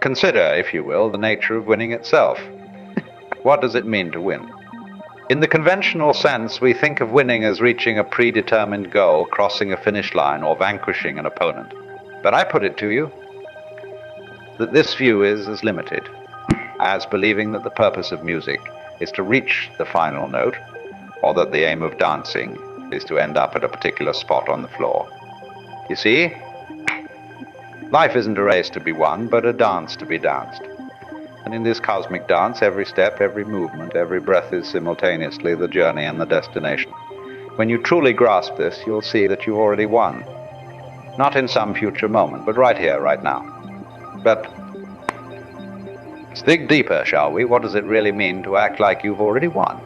Consider, if you will, the nature of winning itself. What does it mean to win? In the conventional sense, we think of winning as reaching a predetermined goal, crossing a finish line, or vanquishing an opponent. But I put it to you that this view is as limited as believing that the purpose of music is to reach the final note, or that the aim of dancing is to end up at a particular spot on the floor. You see, life isn't a race to be won, but a dance to be danced. And in this cosmic dance, every step, every movement, every breath is simultaneously the journey and the destination. When you truly grasp this, you'll see that you've already won. Not in some future moment, but right here, right now. But let's dig deeper, shall we? What does it really mean to act like you've already won?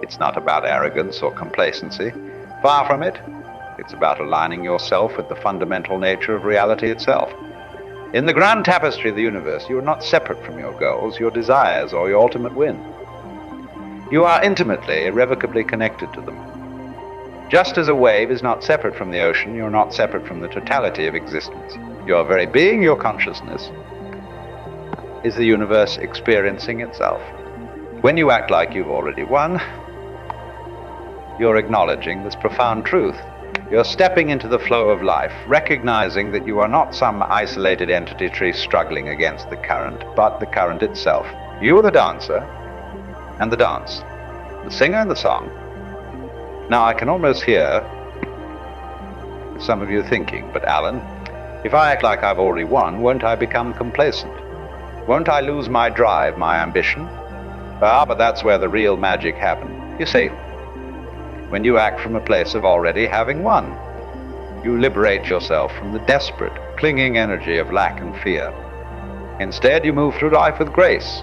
It's not about arrogance or complacency. Far from it. It's about aligning yourself with the fundamental nature of reality itself. In the grand tapestry of the universe, you are not separate from your goals, your desires, or your ultimate win. You are intimately, irrevocably connected to them. Just as a wave is not separate from the ocean, you're not separate from the totality of existence. Your very being, your consciousness, is the universe experiencing itself. When you act like you've already won, you're acknowledging this profound truth. You're stepping into the flow of life, recognizing that you are not some isolated entity struggling against the current, but the current itself. You are the dancer and the dance, the singer and the song. Now I can almost hear some of you thinking, but Alan, if I act like I've already won, won't I become complacent? Won't I lose my drive, my ambition? But that's where the real magic happens. You see, when you act from a place of already having won, you liberate yourself from the desperate, clinging energy of lack and fear. Instead, you move through life with grace,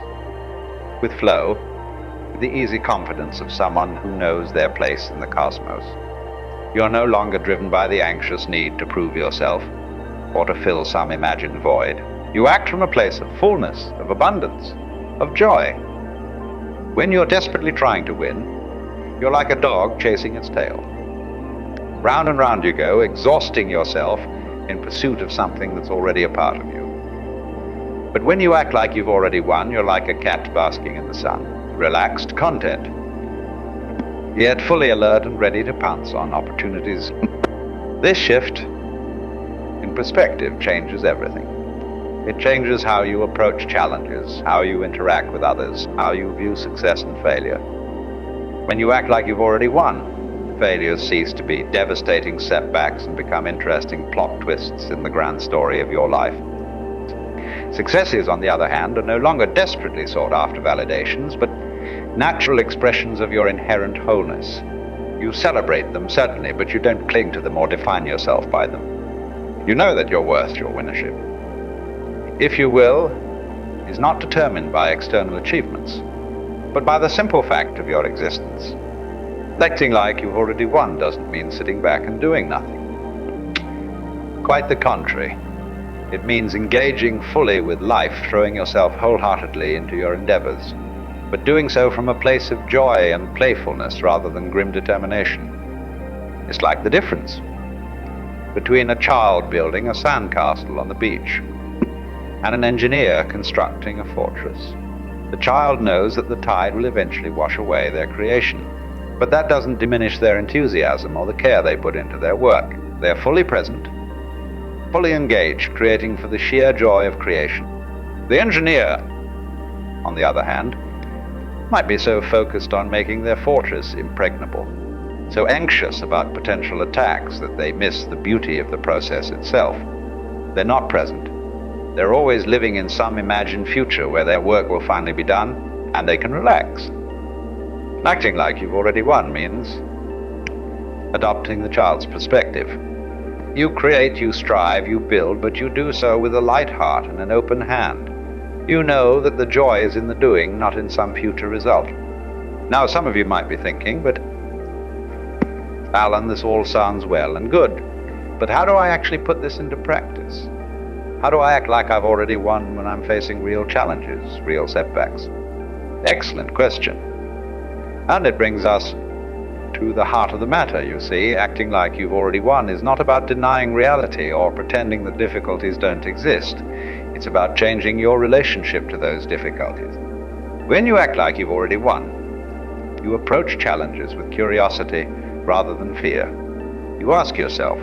with flow, with the easy confidence of someone who knows their place in the cosmos. You're no longer driven by the anxious need to prove yourself or to fill some imagined void. You act from a place of fullness, of abundance, of joy. When you're desperately trying to win, you're like a dog chasing its tail. Round and round you go, exhausting yourself in pursuit of something that's already a part of you. But when you act like you've already won, you're like a cat basking in the sun, relaxed, content, yet fully alert and ready to pounce on opportunities. This shift in perspective changes everything. It changes how you approach challenges, how you interact with others, how you view success and failure. When you act like you've already won, failures cease to be devastating setbacks and become interesting plot twists in the grand story of your life. Successes, on the other hand, are no longer desperately sought after validations, but natural expressions of your inherent wholeness. You celebrate them, certainly, but you don't cling to them or define yourself by them. You know that you're worth your winnership. If you will, is not determined by external achievements, but by the simple fact of your existence. Acting like you've already won doesn't mean sitting back and doing nothing. Quite the contrary. It means engaging fully with life, throwing yourself wholeheartedly into your endeavors, but doing so from a place of joy and playfulness rather than grim determination. It's like the difference between a child building a sandcastle on the beach and an engineer constructing a fortress. The child knows that the tide will eventually wash away their creation, but that doesn't diminish their enthusiasm or the care they put into their work. They're fully present, fully engaged, creating for the sheer joy of creation. The engineer, on the other hand, might be so focused on making their fortress impregnable, so anxious about potential attacks that they miss the beauty of the process itself. They're not present. They're always living in some imagined future where their work will finally be done and they can relax. Acting like you've already won means adopting the child's perspective. You create, you strive, you build, but you do so with a light heart and an open hand. You know that the joy is in the doing, not in some future result. Now, some of you might be thinking, but Alan, this all sounds well and good, but how do I actually put this into practice? How do I act like I've already won when I'm facing real challenges, real setbacks? Excellent question. And it brings us to the heart of the matter, you see. Acting like you've already won is not about denying reality or pretending that difficulties don't exist. It's It's about changing your relationship to those difficulties. When you act like you've already won, you approach challenges with curiosity rather than fear. You ask yourself,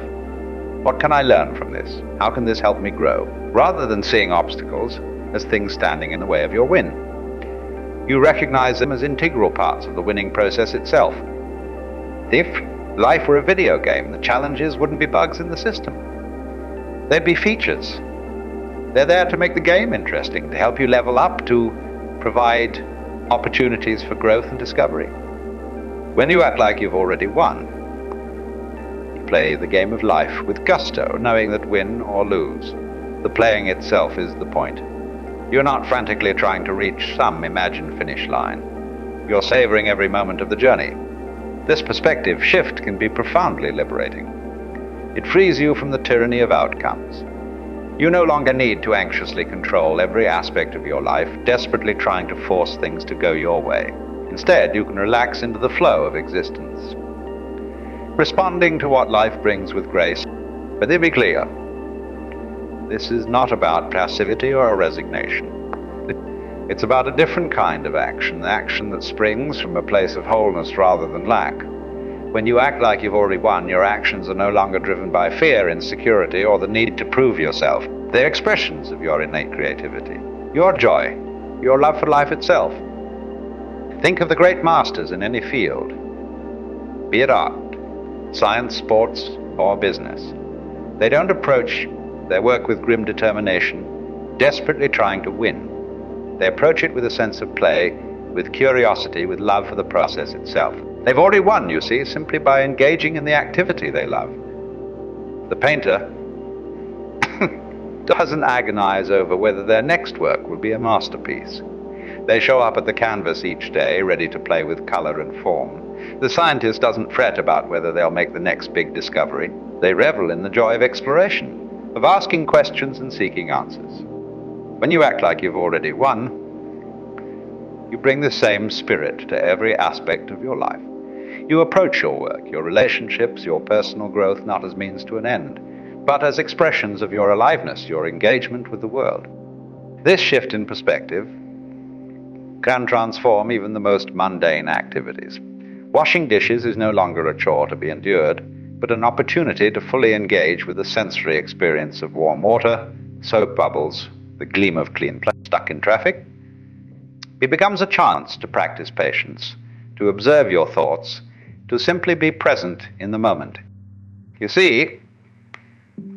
what can I learn from this? How can this help me grow? Rather than seeing obstacles as things standing in the way of your win. You recognize them as integral parts of the winning process itself. If life were a video game, the challenges wouldn't be bugs in the system. They'd be features. They're there to make the game interesting, to help you level up, to provide opportunities for growth and discovery. When you act like you've already won, you play the game of life with gusto, knowing that win or lose, the playing itself is the point. You're not frantically trying to reach some imagined finish line. You're savoring every moment of the journey. This perspective shift can be profoundly liberating. It frees you from the tyranny of outcomes. You no longer need to anxiously control every aspect of your life, desperately trying to force things to go your way. Instead, you can relax into the flow of existence, responding to what life brings with grace. But let me be clear, this is not about passivity or resignation. It's about a different kind of action, action that springs from a place of wholeness rather than lack. When you act like you've already won, your actions are no longer driven by fear, insecurity, or the need to prove yourself. They're expressions of your innate creativity, your joy, your love for life itself. Think of the great masters in any field, be it art, science, sports, or business. They don't approach their work with grim determination, desperately trying to win. They approach it with a sense of play, with curiosity, with love for the process itself. They've already won, you see, simply by engaging in the activity they love. The painter doesn't agonize over whether their next work will be a masterpiece. They show up at the canvas each day, ready to play with color and form. The scientist doesn't fret about whether they'll make the next big discovery. They revel in the joy of exploration, of asking questions and seeking answers. When you act like you've already won, you bring the same spirit to every aspect of your life. You approach your work, your relationships, your personal growth not as means to an end, but as expressions of your aliveness, your engagement with the world. This shift in perspective can transform even the most mundane activities. Washing dishes is no longer a chore to be endured, but an opportunity to fully engage with the sensory experience of warm water, soap bubbles, the gleam of clean plastic stuck in traffic. It becomes a chance to practice patience, to observe your thoughts, to simply be present in the moment. You see,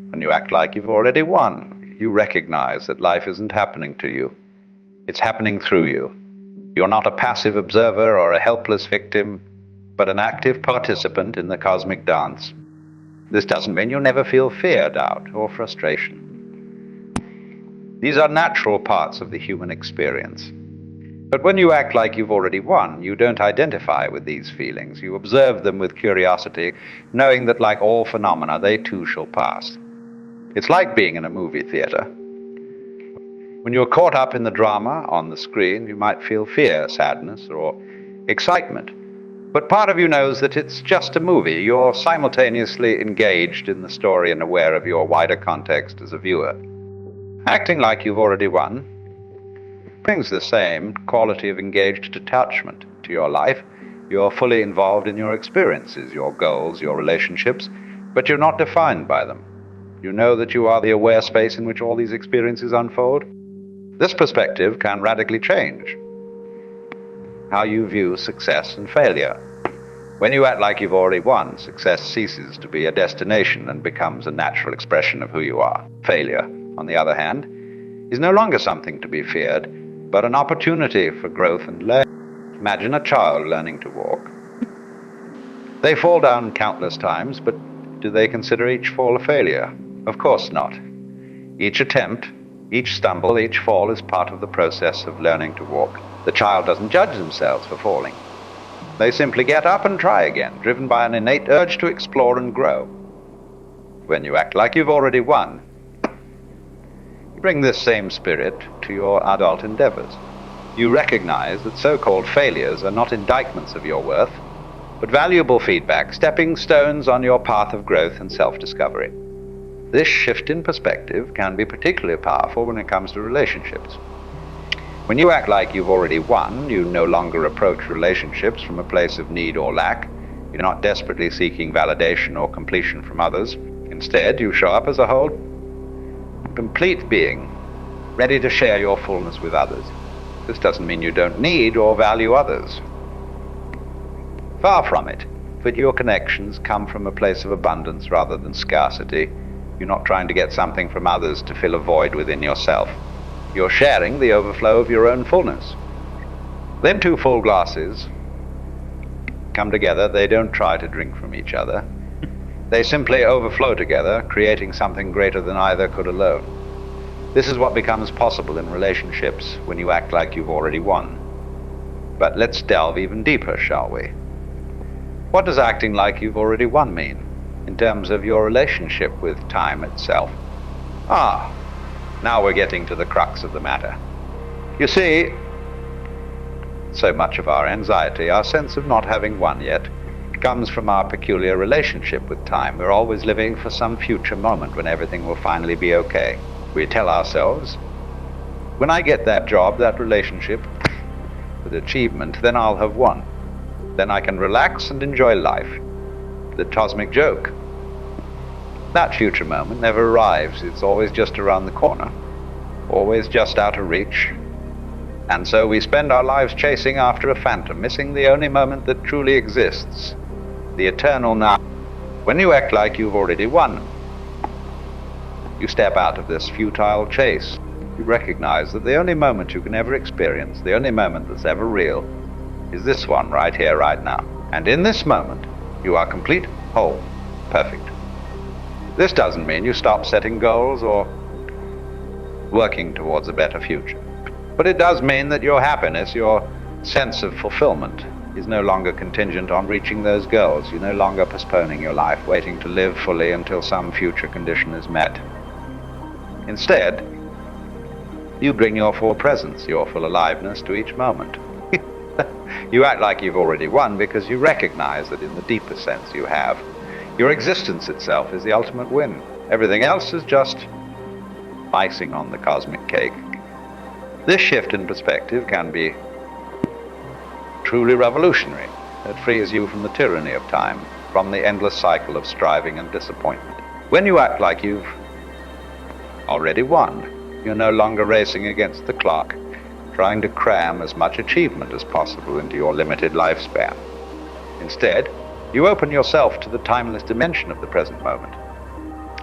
when you act like you've already won, you recognize that life isn't happening to you. It's happening through you. You're not a passive observer or a helpless victim, but an active participant in the cosmic dance. This doesn't mean you'll never feel fear, doubt, or frustration. These are natural parts of the human experience. But when you act like you've already won, you don't identify with these feelings. You observe them with curiosity, knowing that like all phenomena, they too shall pass. It's like being in a movie theater. When you're caught up in the drama on the screen, you might feel fear, sadness, or excitement. But part of you knows that it's just a movie. You're simultaneously engaged in the story and aware of your wider context as a viewer. Acting like you've already won brings the same quality of engaged attachment to your life. You're fully involved in your experiences, your goals, your relationships, but you're not defined by them. You know that you are the aware space in which all these experiences unfold. This perspective can radically change how you view success and failure. When you act like you've already won, success ceases to be a destination and becomes a natural expression of who you are. Failure, on the other hand, is no longer something to be feared, but an opportunity for growth and learning. Imagine a child learning to walk. They fall down countless times, but do they consider each fall a failure? Of course not. Each attempt, each stumble, each fall is part of the process of learning to walk. The child doesn't judge themselves for falling. They simply get up and try again, driven by an innate urge to explore and grow. When you act like you've already won, you bring this same spirit to your adult endeavors. You recognize that so-called failures are not indictments of your worth, but valuable feedback, stepping stones on your path of growth and self-discovery. This shift in perspective can be particularly powerful when it comes to relationships. When you act like you've already won, you no longer approach relationships from a place of need or lack. You're not desperately seeking validation or completion from others. Instead, you show up as a whole, complete being, ready to share your fullness with others. This doesn't mean you don't need or value others. Far from it, but your connections come from a place of abundance rather than scarcity. You're not trying to get something from others to fill a void within yourself. You're sharing the overflow of your own fullness. Then two full glasses come together. They don't try to drink from each other. They simply overflow together, creating something greater than either could alone. This is what becomes possible in relationships when you act like you've already won. But let's delve even deeper, shall we? What does acting like you've already won mean in terms of your relationship with time itself? Now we're getting to the crux of the matter. You see, so much of our anxiety, our sense of not having won yet, comes from our peculiar relationship with time. We're always living for some future moment when everything will finally be okay. We tell ourselves, when I get that job, that relationship, that achievement, then I'll have won. Then I can relax and enjoy life. The cosmic joke. That future moment never arrives. It's always just around the corner, always just out of reach. And so we spend our lives chasing after a phantom, missing the only moment that truly exists, the eternal now. When you act like you've already won, you step out of this futile chase. You recognize that the only moment you can ever experience, the only moment that's ever real, is this one right here, right now. And in this moment, you are complete, whole, perfect. This doesn't mean you stop setting goals or working towards a better future. But it does mean that your happiness, your sense of fulfillment, is no longer contingent on reaching those goals. You're no longer postponing your life, waiting to live fully until some future condition is met. Instead, you bring your full presence, your full aliveness to each moment. You act like you've already won because you recognize that in the deepest sense you have. Your existence itself is the ultimate win. Everything else is just icing on the cosmic cake. This shift in perspective can be truly revolutionary. It frees you from the tyranny of time, from the endless cycle of striving and disappointment. When you act like you've already won, you're no longer racing against the clock, trying to cram as much achievement as possible into your limited lifespan. Instead, you open yourself to the timeless dimension of the present moment.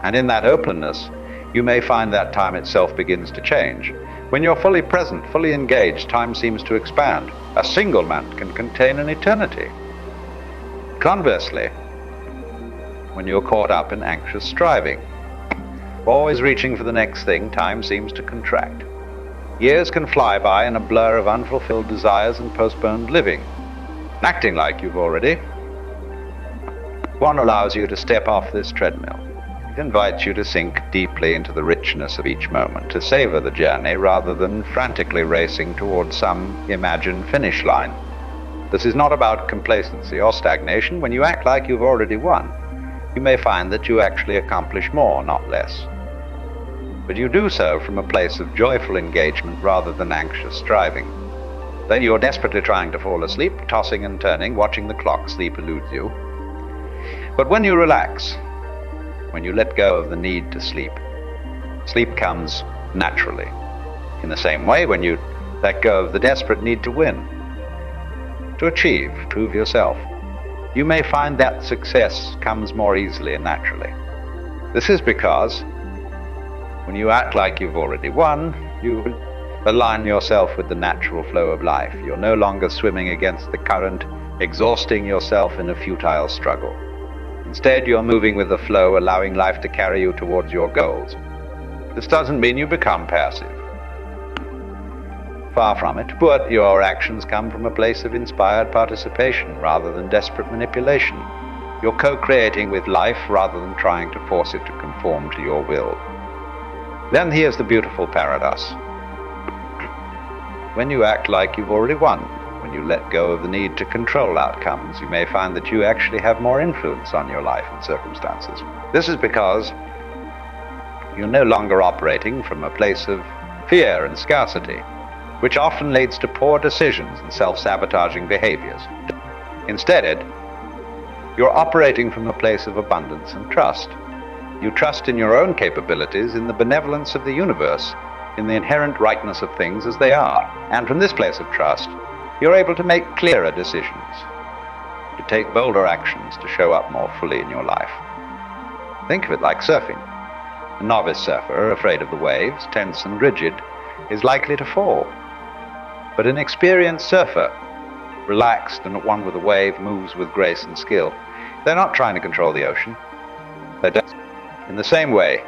And in that openness, you may find that time itself begins to change. When you're fully present, fully engaged, time seems to expand. A single moment can contain an eternity. Conversely, when you're caught up in anxious striving, always reaching for the next thing, time seems to contract. Years can fly by in a blur of unfulfilled desires and postponed living. Acting like you've already won allows you to step off this treadmill. It invites you to sink deeply into the richness of each moment, to savor the journey rather than frantically racing towards some imagined finish line. This is not about complacency or stagnation. When you act like you've already won, you may find that you actually accomplish more, not less. But you do so from a place of joyful engagement rather than anxious striving. Then you're desperately trying to fall asleep, tossing and turning, watching the clock. Sleep eludes you. But when you relax, when you let go of the need to sleep, sleep comes naturally. In the same way, when you let go of the desperate need to win, to achieve, prove yourself, you may find that success comes more easily and naturally. This is because when you act like you've already won, you align yourself with the natural flow of life. You're no longer swimming against the current, exhausting yourself in a futile struggle. Instead, you're moving with the flow, allowing life to carry you towards your goals. This doesn't mean you become passive. Far from it, but your actions come from a place of inspired participation rather than desperate manipulation. You're co-creating with life rather than trying to force it to conform to your will. Then here's the beautiful paradox. When you act like you've already won, when you let go of the need to control outcomes, you may find that you actually have more influence on your life and circumstances. This is because You're no longer operating from a place of fear and scarcity, which often leads to poor decisions and self-sabotaging behaviors. Instead, you're operating from a place of abundance and trust. You trust in your own capabilities, in the benevolence of the universe, in the inherent rightness of things as they are. And from this place of trust, you're able to make clearer decisions, to take bolder actions, to show up more fully in your life. Think of it like surfing. A novice surfer, afraid of the waves, tense and rigid, is likely to fall. But an experienced surfer, relaxed and at one with the wave, moves with grace and skill. They're not trying to control the ocean. They're just in the same way.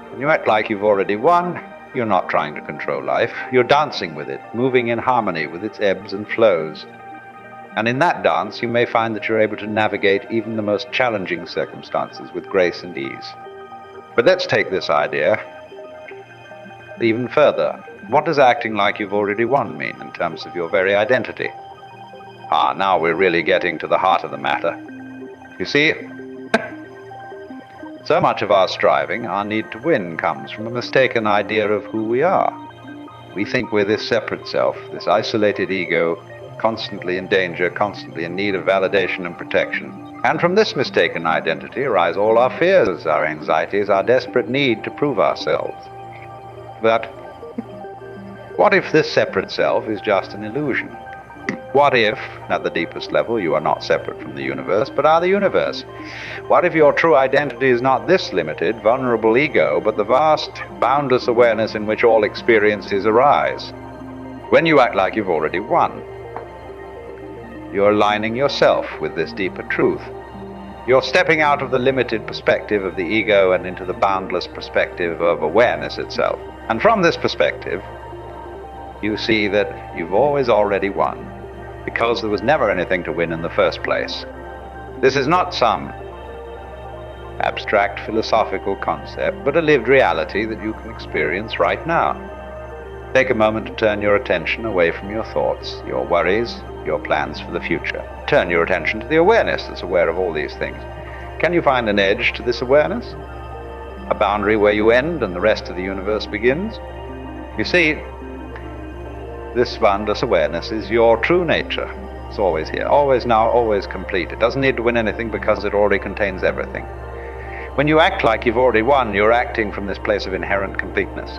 When you act like you've already won, you're not trying to control life. You're dancing with it, moving in harmony with its ebbs and flows. And in that dance, you may find that you're able to navigate even the most challenging circumstances with grace and ease. But let's take this idea even further. What does acting like you've already won mean in terms of your very identity? Now we're really getting to the heart of the matter. You see, so much of our striving, our need to win, comes from a mistaken idea of who we are. We think we're this separate self, this isolated ego, constantly in danger, constantly in need of validation and protection. And from this mistaken identity arise all our fears, our anxieties, our desperate need to prove ourselves. But what if this separate self is just an illusion? What if, at the deepest level, you are not separate from the universe, but are the universe? What if your true identity is not this limited, vulnerable ego, but the vast, boundless awareness in which all experiences arise? When you act like you've already won, you're aligning yourself with this deeper truth. You're stepping out of the limited perspective of the ego and into the boundless perspective of awareness itself. And from this perspective, you see that you've always already won, because there was never anything to win in the first place. This is not some abstract philosophical concept, but a lived reality that you can experience right now. Take a moment to turn your attention away from your thoughts, your worries, your plans for the future. Turn your attention to the awareness that's aware of all these things. Can you find an edge to this awareness? A boundary where you end and the rest of the universe begins? You see, this boundless awareness is your true nature. It's always here, always now, always complete. It doesn't need to win anything because it already contains everything. When you act like you've already won, you're acting from this place of inherent completeness.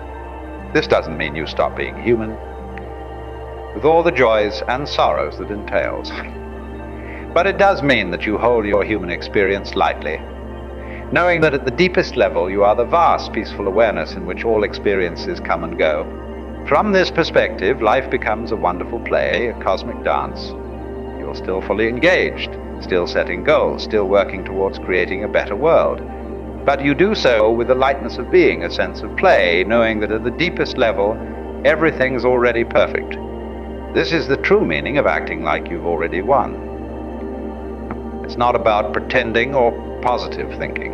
This doesn't mean you stop being human, with all the joys and sorrows that entails. But it does mean that you hold your human experience lightly, knowing that at the deepest level you are the vast peaceful awareness in which all experiences come and go. From this perspective, life becomes a wonderful play, a cosmic dance. You're still fully engaged, still setting goals, still working towards creating a better world. But you do so with the lightness of being, a sense of play, knowing that at the deepest level, everything's already perfect. This is the true meaning of acting like you've already won. It's not about pretending or positive thinking.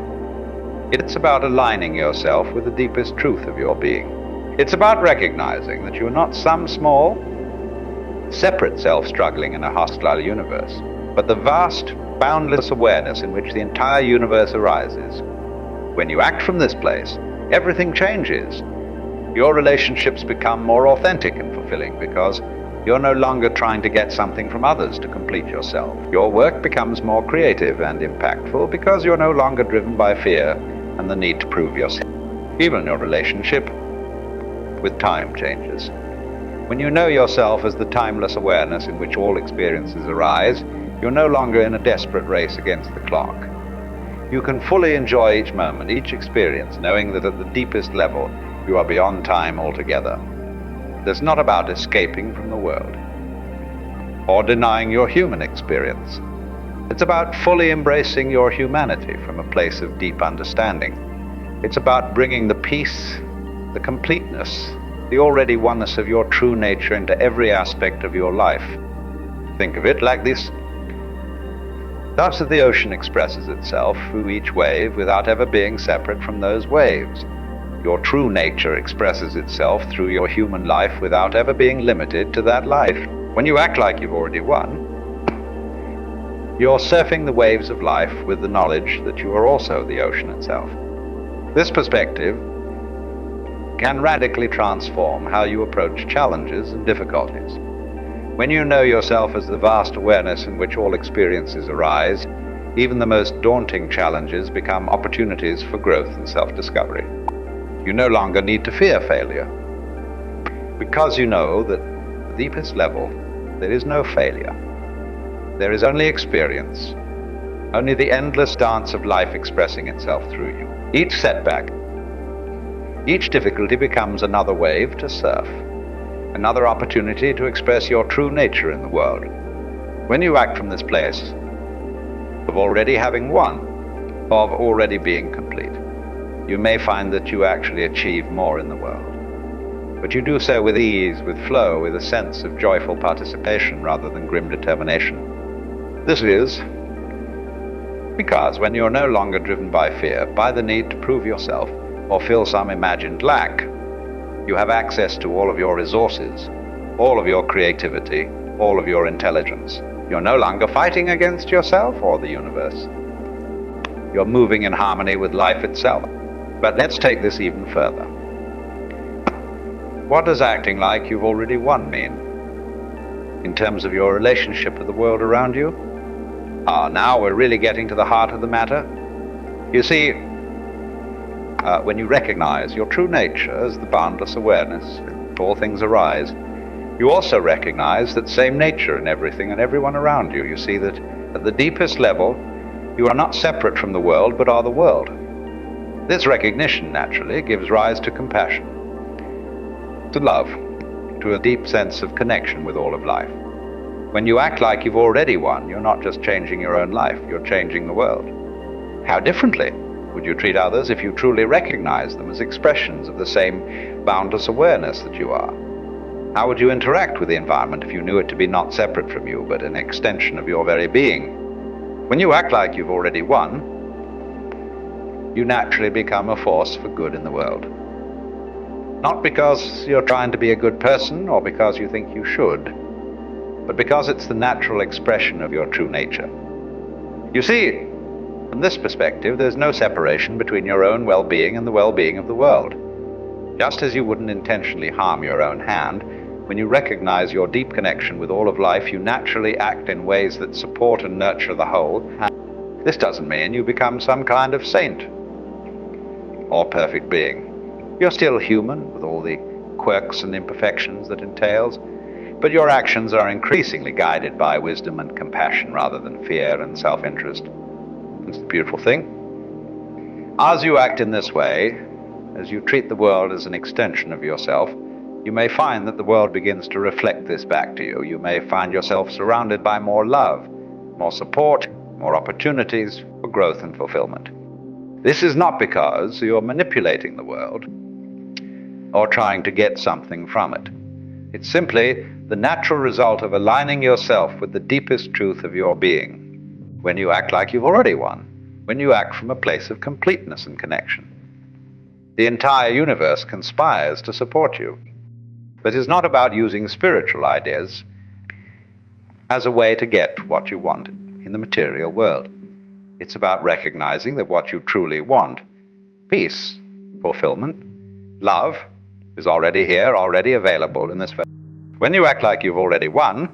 It's about aligning yourself with the deepest truth of your being. It's about recognizing that you're not some small, separate self struggling in a hostile universe, but the vast, boundless awareness in which the entire universe arises. When you act from this place, everything changes. Your relationships become more authentic and fulfilling because you're no longer trying to get something from others to complete yourself. Your work becomes more creative and impactful because you're no longer driven by fear and the need to prove yourself. Even your relationship with time changes. When you know yourself as the timeless awareness in which all experiences arise, you're no longer in a desperate race against the clock. You can fully enjoy each moment, each experience, knowing that at the deepest level, you are beyond time altogether. It's not about escaping from the world or denying your human experience. It's about fully embracing your humanity from a place of deep understanding. It's about bringing the peace, the completeness, the already oneness of your true nature into every aspect of your life. Think of it like this. Thus the ocean expresses itself through each wave without ever being separate from those waves. Your true nature expresses itself through your human life without ever being limited to that life. When you act like you've already won, you're surfing the waves of life with the knowledge that you are also the ocean itself. This perspective can radically transform how you approach challenges and difficulties. When you know yourself as the vast awareness in which all experiences arise, even the most daunting challenges become opportunities for growth and self-discovery. You no longer need to fear failure, because you know that at the deepest level, there is no failure. There is only experience, only the endless dance of life expressing itself through you. Each setback, each difficulty becomes another wave to surf, another opportunity to express your true nature in the world. When you act from this place of already having won, of already being complete, you may find that you actually achieve more in the world. But you do so with ease, with flow, with a sense of joyful participation rather than grim determination. This is because when you're no longer driven by fear, by the need to prove yourself or fill some imagined lack, you have access to all of your resources, all of your creativity, all of your intelligence. You're no longer fighting against yourself or the universe. You're moving in harmony with life itself. But let's take this even further. What does acting like you've already won mean in terms of your relationship with the world around you? Now we're really getting to the heart of the matter. You see, when you recognize your true nature as the boundless awareness in which all things arise, you also recognize that same nature in everything and everyone around you. You see that at the deepest level, you are not separate from the world, but are the world. This recognition, naturally, gives rise to compassion, to love, to a deep sense of connection with all of life. When you act like you've already won, you're not just changing your own life, you're changing the world. How differently would you treat others if you truly recognize them as expressions of the same boundless awareness that you are? How would you interact with the environment if you knew it to be not separate from you, but an extension of your very being? When you act like you've already won, you naturally become a force for good in the world. Not because you're trying to be a good person or because you think you should, but because it's the natural expression of your true nature. You see, from this perspective, there's no separation between your own well-being and the well-being of the world. Just as you wouldn't intentionally harm your own hand, when you recognize your deep connection with all of life, you naturally act in ways that support and nurture the whole. This doesn't mean you become some kind of saint or perfect being. You're still human with all the quirks and imperfections that entails, but your actions are increasingly guided by wisdom and compassion rather than fear and self-interest. It's a beautiful thing. As you act in this way, as you treat the world as an extension of yourself, you may find that the world begins to reflect this back to you. You may find yourself surrounded by more love, more support, more opportunities for growth and fulfillment. This is not because you're manipulating the world or trying to get something from it. It's simply the natural result of aligning yourself with the deepest truth of your being. When you act like you've already won, when you act from a place of completeness and connection. The entire universe conspires to support you. But it's not about using spiritual ideas as a way to get what you want in the material world. It's about recognizing that what you truly want, peace, fulfillment, love, is already here, already available in this world. When you act like you've already won,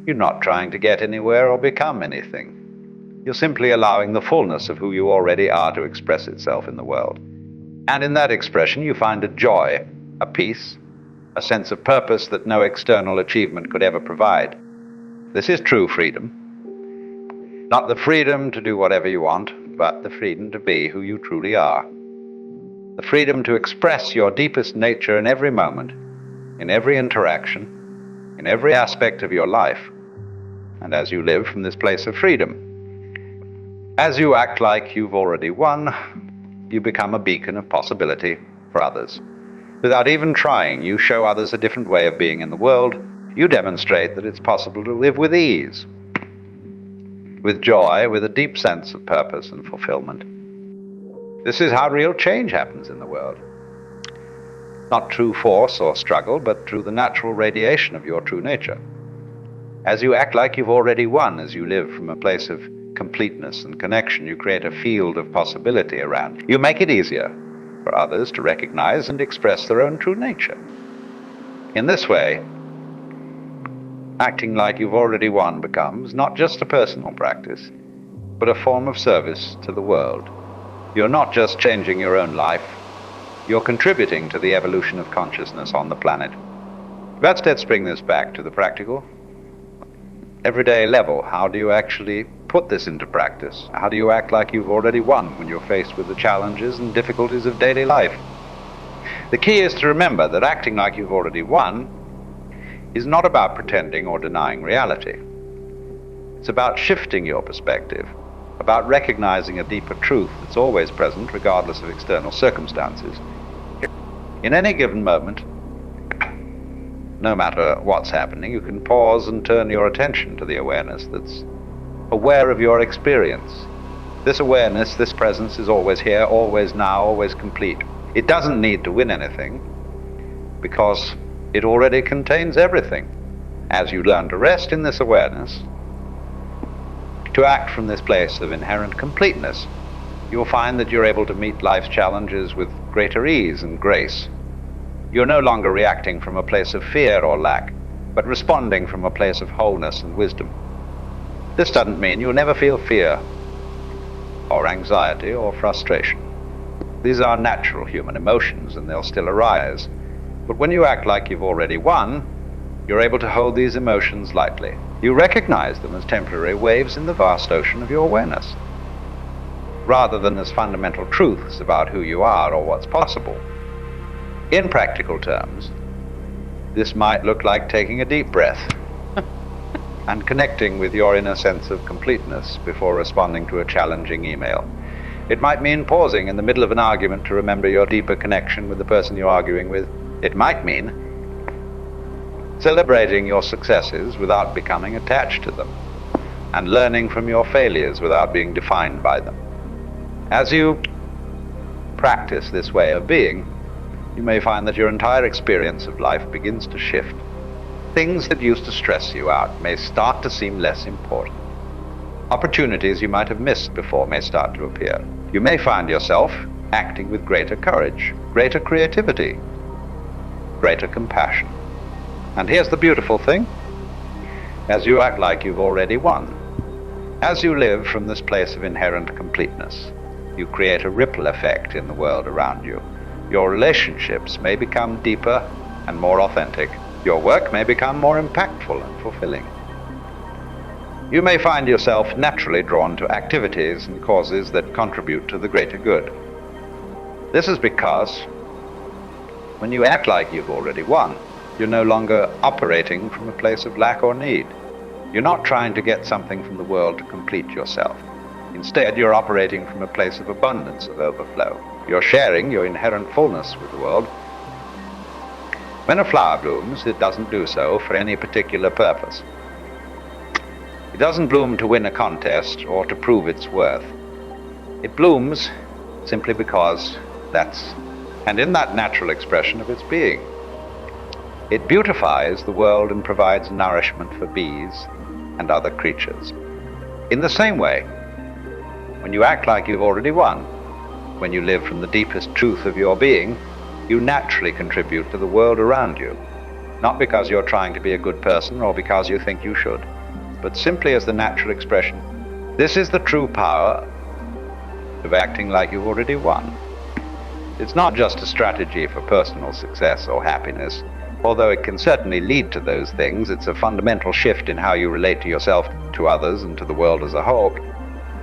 you're not trying to get anywhere or become anything. You're simply allowing the fullness of who you already are to express itself in the world. And in that expression, you find a joy, a peace, a sense of purpose that no external achievement could ever provide. This is true freedom. Not the freedom to do whatever you want, but the freedom to be who you truly are. The freedom to express your deepest nature in every moment, in every interaction, in every aspect of your life, and as you live from this place of freedom. As you act like you've already won, you become a beacon of possibility for others. Without even trying, you show others a different way of being in the world. You demonstrate that it's possible to live with ease, with joy, with a deep sense of purpose and fulfillment. This is how real change happens in the world. Not through force or struggle, but through the natural radiation of your true nature. As you act like you've already won, as you live from a place of completeness and connection. You create a field of possibility around you. You make it easier for others to recognize and express their own true nature. In this way, acting like you've already won becomes not just a personal practice, but a form of service to the world. You're not just changing your own life, you're contributing to the evolution of consciousness on the planet. Let's bring this back to the practical, everyday level. How do you actually put this into practice? How do you act like you've already won when you're faced with the challenges and difficulties of daily life? The key is to remember that acting like you've already won is not about pretending or denying reality. It's about shifting your perspective, about recognizing a deeper truth that's always present regardless of external circumstances. In any given moment, no matter what's happening, you can pause and turn your attention to the awareness that's aware of your experience. This awareness, this presence is always here, always now, always complete. It doesn't need to win anything because it already contains everything. As you learn to rest in this awareness, to act from this place of inherent completeness, you'll find that you're able to meet life's challenges with greater ease and grace. You're no longer reacting from a place of fear or lack, but responding from a place of wholeness and wisdom. This doesn't mean you'll never feel fear or anxiety or frustration. These are natural human emotions and they'll still arise. But when you act like you've already won, you're able to hold these emotions lightly. You recognize them as temporary waves in the vast ocean of your awareness, rather than as fundamental truths about who you are or what's possible. In practical terms, this might look like taking a deep breath and connecting with your inner sense of completeness before responding to a challenging email. It might mean pausing in the middle of an argument to remember your deeper connection with the person you're arguing with. It might mean celebrating your successes without becoming attached to them, and learning from your failures without being defined by them. As you practice this way of being, you may find that your entire experience of life begins to shift. Things that used to stress you out may start to seem less important. Opportunities you might have missed before may start to appear. You may find yourself acting with greater courage, greater creativity, greater compassion. And here's the beautiful thing. As you act like you've already won, as you live from this place of inherent completeness, you create a ripple effect in the world around you. Your relationships may become deeper and more authentic. Your work may become more impactful and fulfilling. You may find yourself naturally drawn to activities and causes that contribute to the greater good. This is because when you act like you've already won, you're no longer operating from a place of lack or need. You're not trying to get something from the world to complete yourself. Instead, you're operating from a place of abundance, of overflow. You're sharing your inherent fullness with the world. When a flower blooms, it doesn't do so for any particular purpose. It doesn't bloom to win a contest or to prove its worth. It blooms simply because and in that natural expression of its being. It beautifies the world and provides nourishment for bees and other creatures. In the same way, when you act like you've already won, when you live from the deepest truth of your being, you naturally contribute to the world around you, not because you're trying to be a good person or because you think you should, but simply as the natural expression. This is the true power of acting like you've already won. It's not just a strategy for personal success or happiness, although it can certainly lead to those things. It's a fundamental shift in how you relate to yourself, to others, and to the world as a whole.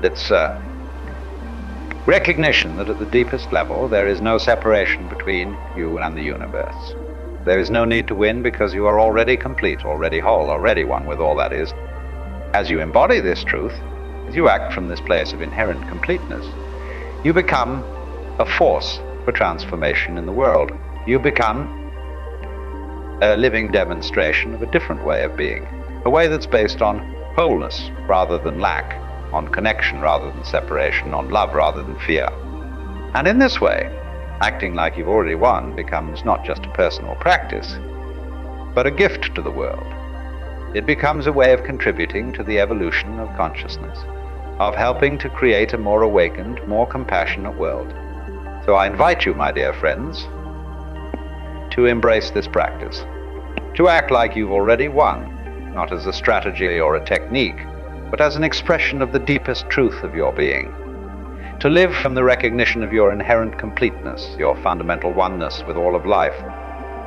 It's recognition that at the deepest level there is no separation between you and the universe. There is no need to win because you are already complete, already whole, already one with all that is. As you embody this truth, as you act from this place of inherent completeness, you become a force for transformation in the world. You become a living demonstration of a different way of being, a way that's based on wholeness rather than lack, on connection rather than separation, on love rather than fear. And in this way, acting like you've already won becomes not just a personal practice, but a gift to the world. It becomes a way of contributing to the evolution of consciousness. of helping to create a more awakened, more compassionate world. So I invite you, my dear friends, to embrace this practice, to act like you've already won, not as a strategy or a technique, but as an expression of the deepest truth of your being. To live from the recognition of your inherent completeness, your fundamental oneness with all of life.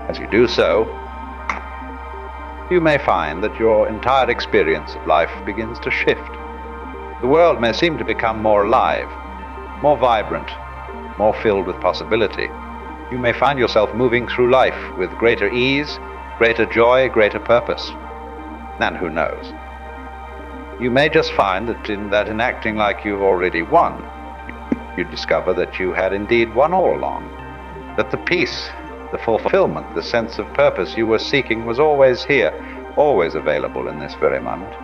As you do so, you may find that your entire experience of life begins to shift. The world may seem to become more alive, more vibrant, more filled with possibility. You may find yourself moving through life with greater ease, greater joy, greater purpose. And who knows? You may just find that in acting like you've already won, you discover that you had indeed won all along, that the peace, the fulfillment, the sense of purpose you were seeking was always here, always available in this very moment.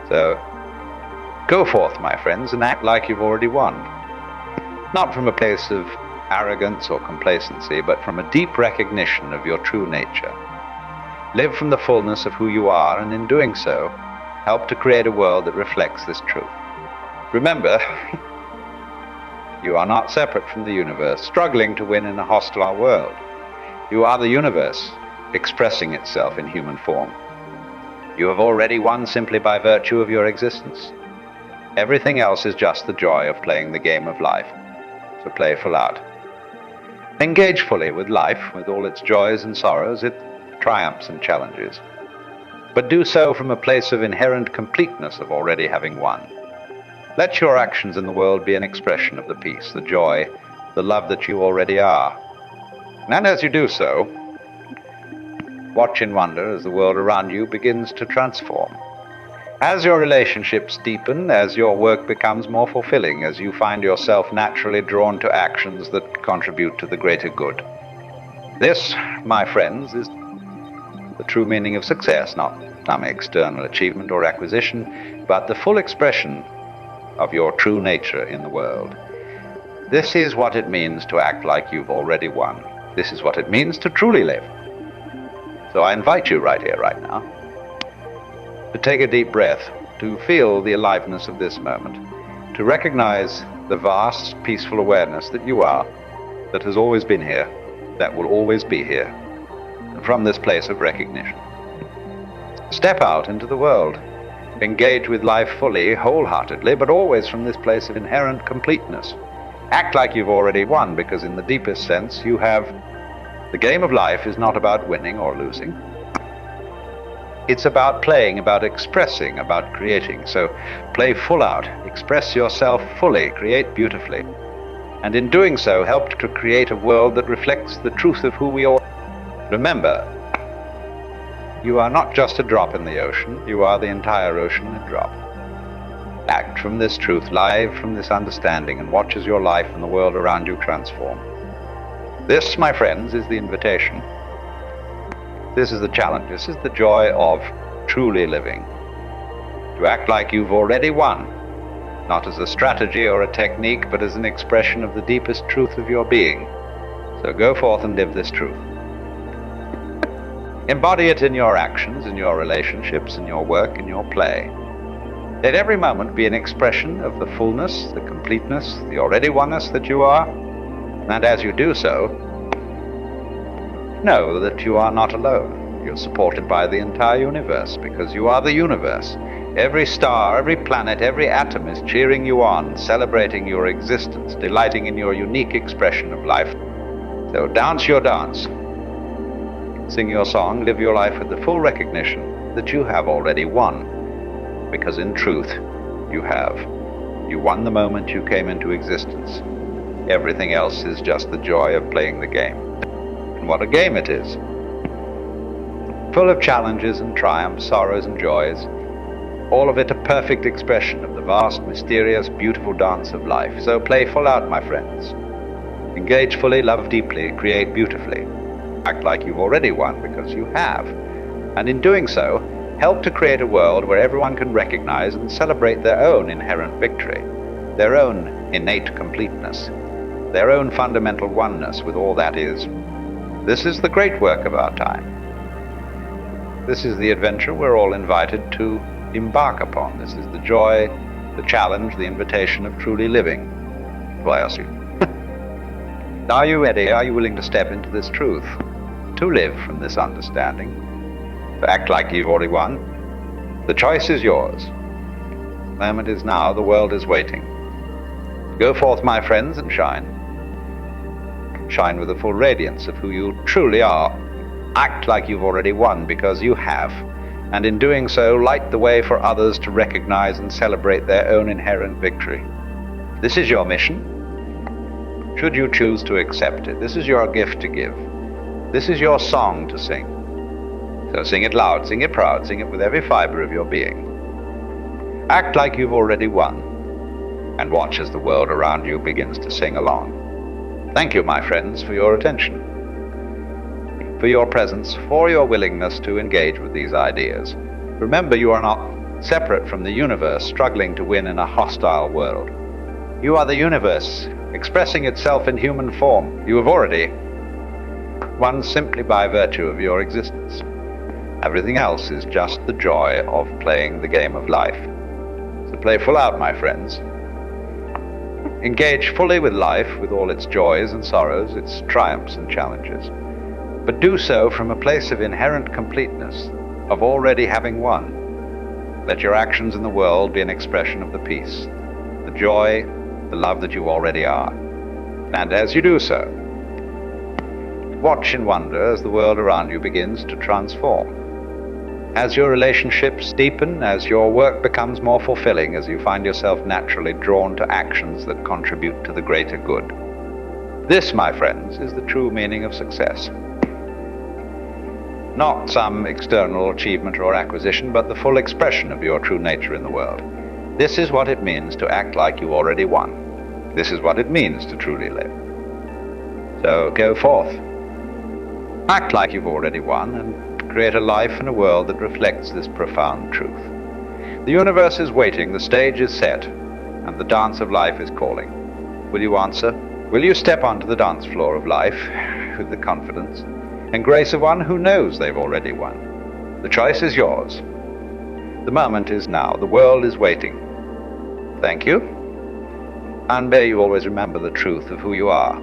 So, go forth, my friends, and act like you've already won. Not from a place of arrogance or complacency, but from a deep recognition of your true nature. Live from the fullness of who you are, and in doing so, help to create a world that reflects this truth. Remember, you are not separate from the universe, struggling to win in a hostile world. You are the universe, expressing itself in human form. You have already won simply by virtue of your existence. Everything else is just the joy of playing the game of life. So play full out. Engage fully with life, with all its joys and sorrows, its triumphs and challenges. But do so from a place of inherent completeness of already having won. Let your actions in the world be an expression of the peace, the joy, the love that you already are. And as you do so, watch in wonder as the world around you begins to transform. As your relationships deepen, as your work becomes more fulfilling, as you find yourself naturally drawn to actions that contribute to the greater good. This, my friends, is the true meaning of success, not some external achievement or acquisition, but the full expression of your true nature in the world. This is what it means to act like you've already won. This is what it means to truly live. So I invite you right here, right now, to take a deep breath, to feel the aliveness of this moment, to recognize the vast, peaceful awareness that you are, that has always been here, that will always be here, and from this place of recognition. Step out into the world. Engage with life fully, wholeheartedly, but always from this place of inherent completeness. Act like you've already won, because in the deepest sense, you have. The game of life is not about winning or losing. It's about playing, about expressing, about creating. So play full out, express yourself fully, create beautifully. And in doing so, help to create a world that reflects the truth of who we are. Remember, you are not just a drop in the ocean, you are the entire ocean a drop. Act from this truth, live from this understanding, and watch as your life and the world around you transform. This, my friends, is the invitation. This is the challenge. This is the joy of truly living. To act like you've already won, not as a strategy or a technique, but as an expression of the deepest truth of your being. So go forth and live this truth. Embody it in your actions, in your relationships, in your work, in your play. Let every moment be an expression of the fullness, the completeness, the already oneness that you are. And as you do so, know that you are not alone. You're supported by the entire universe, because you are the universe. Every star, every planet, every atom is cheering you on, celebrating your existence, delighting in your unique expression of life. So dance your dance. Sing your song, live your life with the full recognition that you have already won, because in truth, you have. You won the moment you came into existence. Everything else is just the joy of playing the game. And what a game it is! Full of challenges and triumphs, sorrows and joys, all of it a perfect expression of the vast, mysterious, beautiful dance of life. So play full out, my friends. Engage fully, love deeply, create beautifully. Act like you've already won, because you have. And in doing so, help to create a world where everyone can recognize and celebrate their own inherent victory, their own innate completeness, their own fundamental oneness with all that is. This is the great work of our time. This is the adventure we're all invited to embark upon. This is the joy the challenge, the invitation of truly living. Why ask you? Are you ready? Are you willing to step into this truth? To live from this understanding? To act like you've already won? The choice is yours. The moment is now. The world is waiting. Go forth, my friends, and shine. Shine with the full radiance of who you truly are. Act like you've already won, because you have. And in doing so, light the way for others to recognize and celebrate their own inherent victory. This is your mission. Should you choose to accept it, this is your gift to give. This is your song to sing. So sing it loud, sing it proud, sing it with every fiber of your being. Act like you've already won, and watch as the world around you begins to sing along. Thank you, my friends, for your attention, for your presence, for your willingness to engage with these ideas. Remember, you are not separate from the universe struggling to win in a hostile world. You are the universe expressing itself in human form. You have already won simply by virtue of your existence. Everything else is just the joy of playing the game of life. So play full out, my friends. Engage fully with life, with all its joys and sorrows, its triumphs and challenges. But do so from a place of inherent completeness, of already having won. Let your actions in the world be an expression of the peace, the joy, the love that you already are. And as you do so, watch in wonder as the world around you begins to transform. As your relationships deepen, as your work becomes more fulfilling, as you find yourself naturally drawn to actions that contribute to the greater good. This, my friends, is the true meaning of success. Not some external achievement or acquisition, but the full expression of your true nature in the world. This is what it means to act like you already won. This is what it means to truly live. So go forth. Act like you've already won, and create a life and a world that reflects this profound truth. The universe is waiting, the stage is set, and the dance of life is calling. Will you answer? Will you step onto the dance floor of life with the confidence and grace of one who knows they've already won? The choice is yours. The moment is now. The world is waiting. Thank you. And may you always remember the truth of who you are.